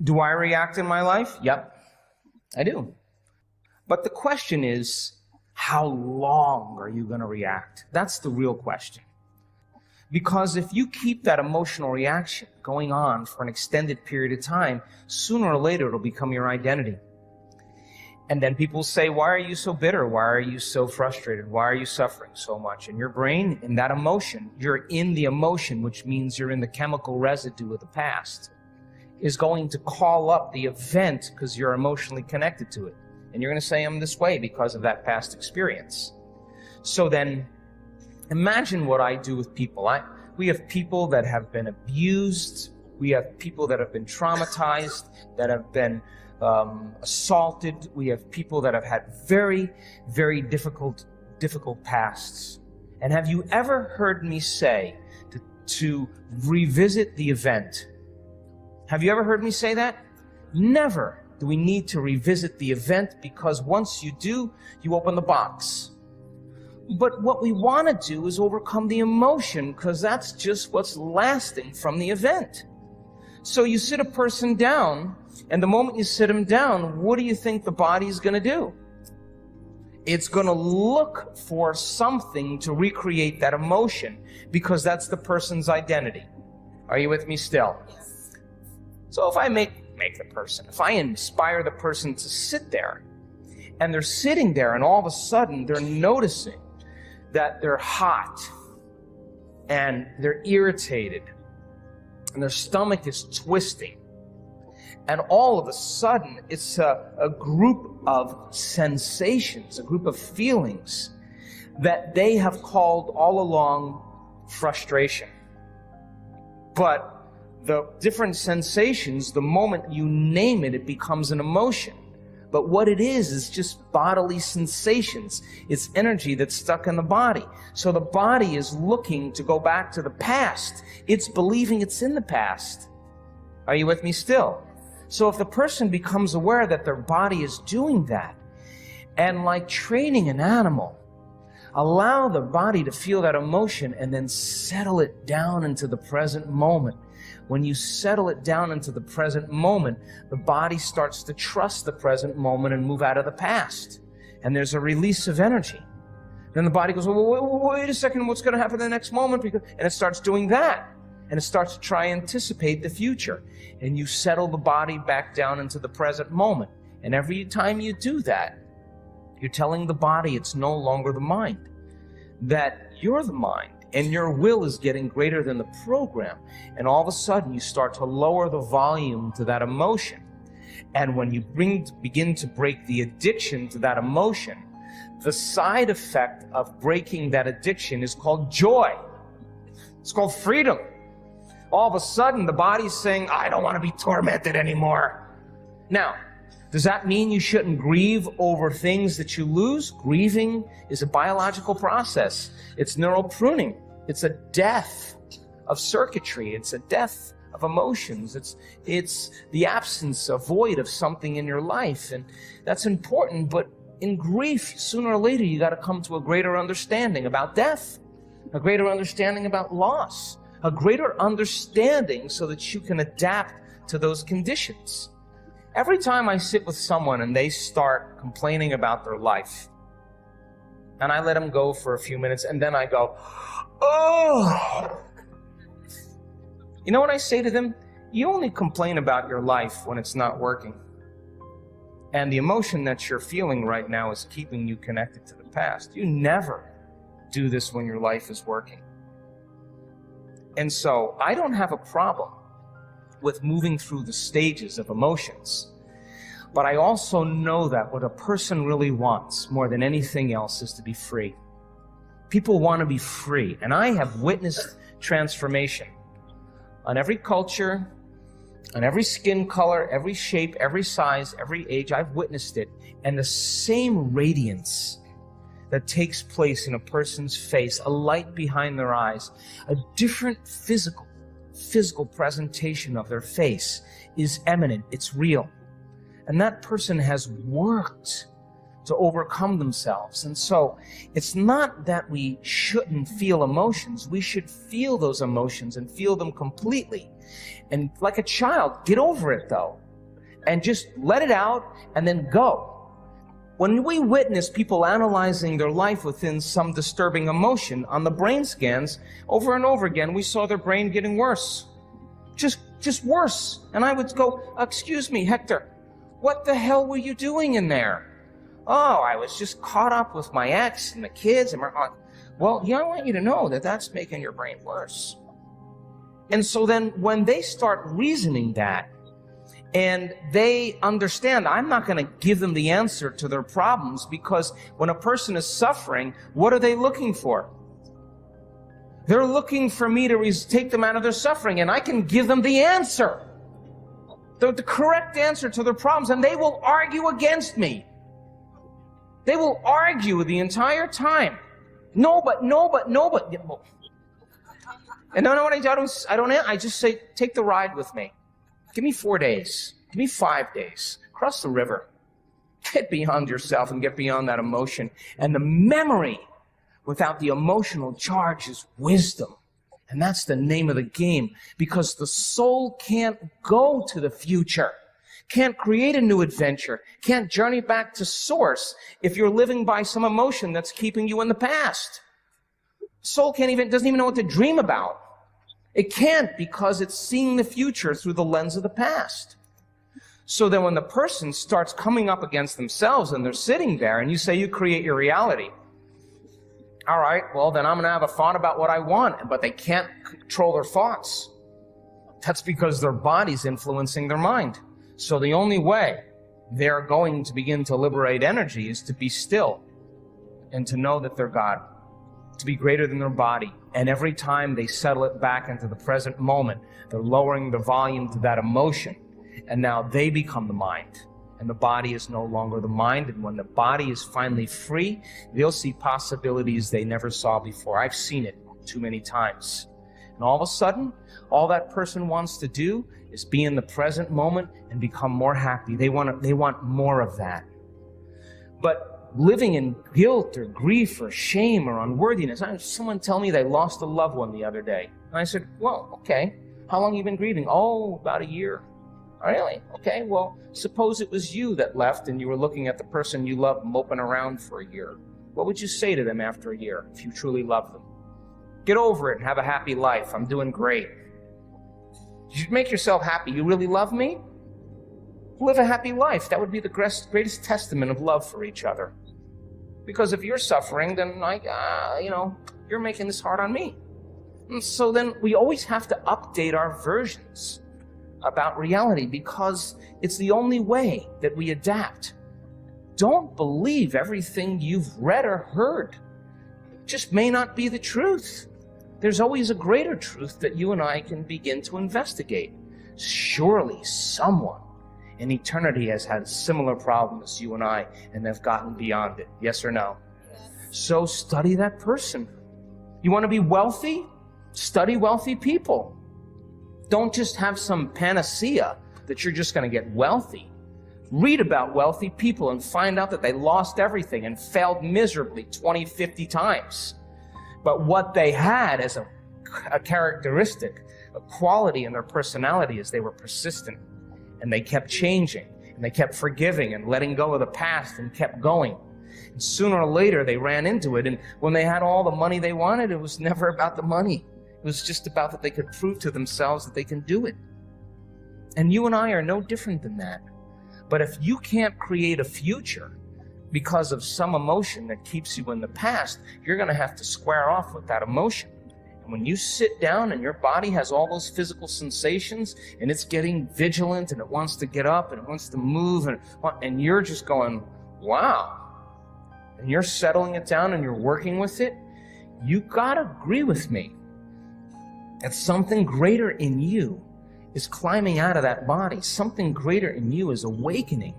Do I react in my life? Yep, I do. But the question is, how long are you going to react? That's the real question. Because if you keep that emotional reaction going on for an extended period of time, sooner or later it'll become your identity. And then people say, why are you so bitter? Why are you so frustrated? Why are you suffering so much? And your brain, in that emotion, you're in the emotion, which means you're in the chemical residue of the past, is going to call up the event because you're emotionally connected to it. And you're going to say, I'm this way because of that past experience. So then, imagine what I do with people. We have people that have been abused. We have people that have been traumatized, that have been assaulted. We have people that have had very, very difficult pasts. And have you ever heard me say to revisit the event? Have you ever heard me say that? Never do we need to revisit the event, because once you do, you open the box. But what we want to do is overcome the emotion, because that's just what's lasting from the event. So you sit a person down, and the moment you sit them down, what do you think the body's going to do? It's going to look for something to recreate that emotion, because that's the person's identity. Are you with me still? Yes. So if I if I inspire the person to sit there, and they're sitting there, and all of a sudden they're noticing that they're hot, and they're irritated, and their stomach is twisting, and all of a sudden it's a group of sensations, a group of feelings that they have called all along frustration. But the different sensations, the moment you name it, it becomes an emotion. But what it is just bodily sensations. It's energy that's stuck in the body. So the body is looking to go back to the past. It's believing it's in the past. Are you with me still? So if the person becomes aware that their body is doing that, and like training an animal, allow the body to feel that emotion and then settle it down into the present moment. When you settle it down into the present moment, the body starts to trust the present moment and move out of the past. And there's a release of energy. Then the body goes, well, wait a second, what's going to happen in the next moment? And it starts doing that. And it starts to try and anticipate the future. And you settle the body back down into the present moment. And every time you do that, you're telling the body it's no longer the mind, that you're the mind. And your will is getting greater than the program. And all of a sudden, you start to lower the volume to that emotion. And when you begin to break the addiction to that emotion, the side effect of breaking that addiction is called joy. It's called freedom. All of a sudden, the body's saying, I don't want to be tormented anymore. Now, does that mean you shouldn't grieve over things that you lose? Grieving is a biological process. It's neural pruning. It's a death of circuitry. It's a death of emotions. It's the absence, a void of something in your life. And that's important, but in grief, sooner or later, you got to come to a greater understanding about death, a greater understanding about loss, a greater understanding so that you can adapt to those conditions. Every time I sit with someone and they start complaining about their life, and I let them go for a few minutes, and then I go, oh! You know what I say to them? You only complain about your life when it's not working. And the emotion that you're feeling right now is keeping you connected to the past. You never do this when your life is working. And so I don't have a problem with moving through the stages of emotions. But I also know that what a person really wants more than anything else is to be free. People want to be free. And I have witnessed transformation on every culture, on every skin color, every shape, every size, every age. I've witnessed it. And the same radiance that takes place in a person's face, a light behind their eyes, a different physical presentation of their face is eminent. It's real. And that person has worked to overcome themselves. And so it's not that we shouldn't feel emotions. We should feel those emotions and feel them completely. And like a child, get over it though. and just let it out and then go. When we witness people analyzing their life within some disturbing emotion on the brain scans, over and over again, we saw their brain getting worse. Just worse. And I would go, excuse me, Hector, what the hell were you doing in there? Oh, I was just caught up with my ex and the kids. And well, yeah, I want you to know that that's making your brain worse. And so then when they start reasoning that, and they understand, I'm not going to give them the answer to their problems, because when a person is suffering, what are they looking for? They're looking for me to take them out of their suffering, and I can give them the answer, the correct answer to their problems, and they will argue against me. They will argue the entire time. No, but. And I know what I just say, take the ride with me. Give me 4 days. Give me 5 days. Cross the river. Get beyond yourself and get beyond that emotion. And the memory without the emotional charge is wisdom. And that's the name of the game, because the soul can't go to the future, can't create a new adventure, can't journey back to source if you're living by some emotion that's keeping you in the past. Soul doesn't even know what to dream about. It can't, because it's seeing the future through the lens of the past. So then when the person starts coming up against themselves and they're sitting there and you say you create your reality, all right, well, then I'm going to have a thought about what I want, but they can't control their thoughts. That's because their body's influencing their mind. So the only way they're going to begin to liberate energy is to be still and to know that they're God, to be greater than their body. And every time they settle it back into the present moment, they're lowering the volume to that emotion. And now they become the mind. And the body is no longer the mind. And when the body is finally free, they'll see possibilities they never saw before. I've seen it too many times. And all of a sudden, all that person wants to do is be in the present moment and become more happy. They want more of that. But living in guilt or grief or shame or unworthiness. I had someone tell me they lost a loved one the other day. And I said, well, okay, how long have you been grieving? Oh, about a year. Really? Okay, well, suppose it was you that left and you were looking at the person you loved moping around for a year. What would you say to them after a year if you truly love them? Get over it and have a happy life. I'm doing great. You should make yourself happy. You really love me? Live a happy life. That would be the greatest testament of love for each other. Because if you're suffering, then you're making this hard on me. And so then we always have to update our versions about reality, because it's the only way that we adapt. Don't believe everything you've read or heard. It just may not be the truth. There's always a greater truth that you and I can begin to investigate. Surely someone in eternity has had a similar problem as you and I, and they've gotten beyond it. Yes or no? Yes. So study that person. You want to be wealthy? Study wealthy people. Don't just have some panacea that you're just going to get wealthy. Read about wealthy people and find out that they lost everything and failed miserably 20, 50 times. But what they had as a characteristic, a quality in their personality, is they were persistent. And they kept changing, and they kept forgiving and letting go of the past and kept going. And sooner or later, they ran into it. And when they had all the money they wanted, it was never about the money. It was just about that they could prove to themselves that they can do it. And you and I are no different than that. But if you can't create a future because of some emotion that keeps you in the past, you're going to have to square off with that emotion. And when you sit down and your body has all those physical sensations and it's getting vigilant and it wants to get up and it wants to move and you're just going, wow. And you're settling it down and you're working with it, you got to agree with me that something greater in you is climbing out of that body. Something greater in you is awakening.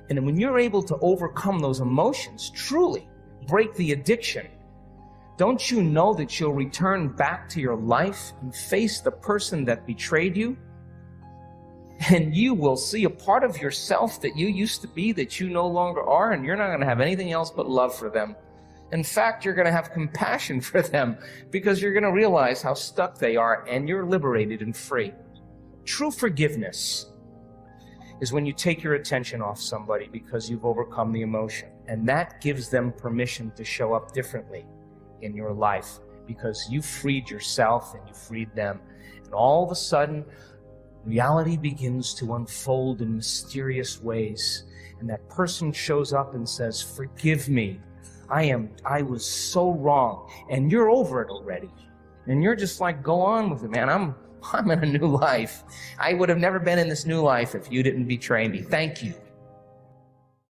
And when you're able to overcome those emotions, truly break the addiction, don't you know that you'll return back to your life and face the person that betrayed you? And you will see a part of yourself that you used to be that you no longer are, and you're not going to have anything else but love for them. In fact, you're going to have compassion for them because you're going to realize how stuck they are, and you're liberated and free. True forgiveness is when you take your attention off somebody because you've overcome the emotion. And that gives them permission to show up differently in your life because you freed yourself and you freed them. And all of a sudden, reality begins to unfold in mysterious ways. And that person shows up and says, forgive me. I was so wrong. And you're over it already. And you're just like, go on with it, man. I'm in a new life. I would have never been in this new life if you didn't betray me. Thank you.